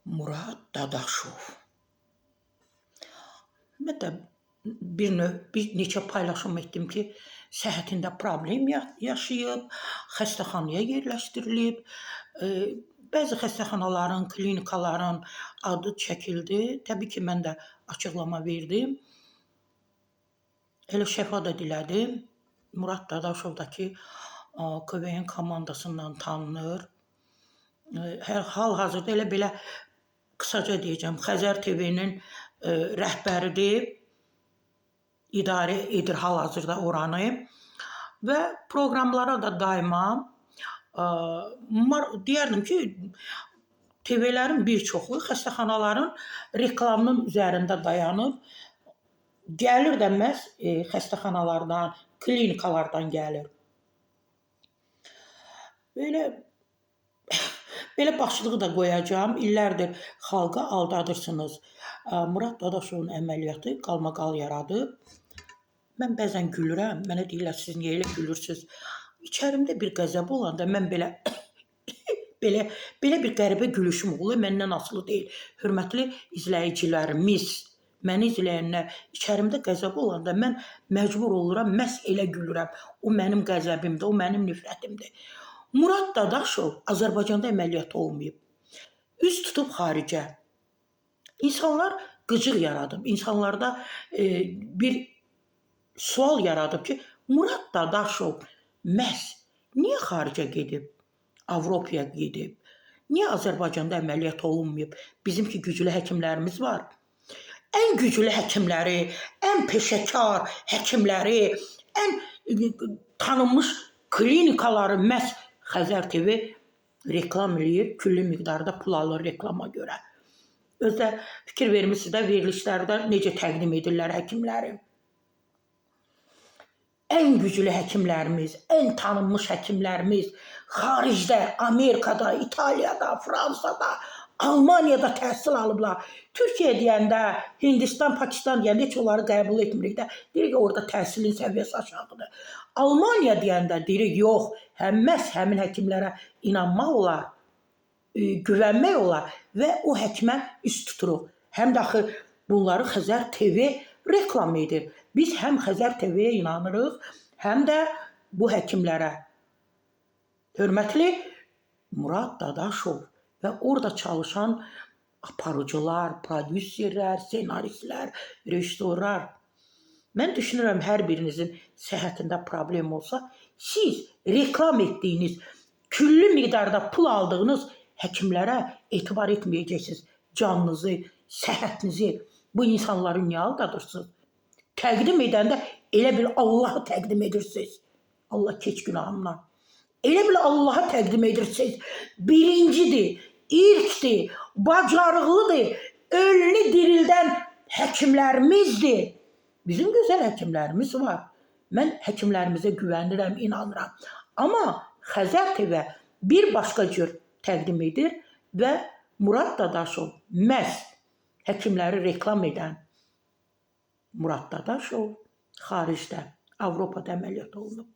Murad Dadaşov. Mən də bir neçə paylaşım etdim ki, səhhətində problem yaşayıb, xəstəxanaya yerləşdirilib. Bəzi xəstəxanaların, klinikaların adı çəkildi. Təbii ki, mən də açıqlama verdim. Elə şəfa da dilədim. Murad Dadaşovdakı KVN komandasından tanınır. Hal-hazırda elə belə qısaca deyəcəm, Xəzər TV-nin rəhbəridir, idarə edir hal-hazırda oranı və proqramlara da daima deyərdim ki, TV-lərin bir çoxu xəstəxanaların reklamının üzərində dayanıb, gəlir də məhz xəstəxanalardan, klinikalardan gəlir. Belə başlığı da qoyacağım. İllərdir xalqa aldadırsınız. Murad Dadaşovun əməliyyatı qalmaqal yaradıb. Mən bəzən gülürəm. Mənə deyirlər, siz niyə elə gülürsünüz? İçərimdə bir qəzəb olanda mən belə bir qəribə gülüşüm olur. Məndən asılı deyil. Hörmətli izləyicilərimiz, məni izləyənlər, içərimdə qəzəb olanda mən məcbur oluram, məhz elə gülürəm. O mənim qəzəbimdir, o mənim nifrətimdir. Murad Dadaşov Azərbaycanda əməliyyat olmayıb. Üz tutub xaricə. İnsanlar qıcıq yaradıb. İnsanlarda bir sual yaradıb ki, Murad Dadaşov məhz niyə xaricə gedib? Avropaya gedib. Niyə Azərbaycanda əməliyyat olunmayıb? Bizimki güclü həkimlərimiz var. Ən güclü həkimləri, ən peşəkar həkimləri, ən tanınmış klinikaları məhz Xəzər TV reklam eləyir, küllü miqdarda pul alır reklama görə. Özdə fikir vermişsiniz də verilişlərdə necə təqdim edirlər həkimləri. Ən güclü həkimlərimiz, ən tanınmış həkimlərimiz xaricdə, Amerikada, İtaliyada, Fransada, Almaniyada təhsil alıblar. Türkiyə deyəndə, Hindistan, Pakistan deyəndə heç onları qəbul etmirik də. Deyirik ki, orada təhsilin səviyyəsi aşağıdır. Almaniya deyəndə deyirik, yox, məhz həmin həkimlərə inanmaq olar, güvənmək olar və o həkimə üst tuturuq. Həm də axı bunları Xəzər TV reklam edir. Biz həm Xəzər TV-yə inanırıq, həm də bu həkimlərə. Hörmətli Murad Dadaşov və orada çalışan aparıcılar, prodüserlər, senaristlər, rejissorlar. Mən düşünürəm, hər birinizin səhhətində problem olsa, siz reklam etdiyiniz, küllü miqdarda pul aldığınız həkimlərə etibar etməyəcəksiniz. Canınızı, səhhətinizi, bu insanları niyə aldadırsınız? Təqdim edəndə elə bil Allahı təqdim edirsiniz. Allah keç günahımdan. Elə bil Allaha təqdim edirsiniz. Birincidir, ilkdir, bacarıqlıdır, ölünü dirildən həkimlərimizdir. Bizim gözəl həkimlərimiz var. Mən həkimlərimizə güvənirəm, inanıram. Amma Xəzər TV bir başqa cür təqdim edir və Murad Dadaşov məhz həkimləri reklam edən Murad Dadaşov xaricdə, Avropada əməliyyat olunub.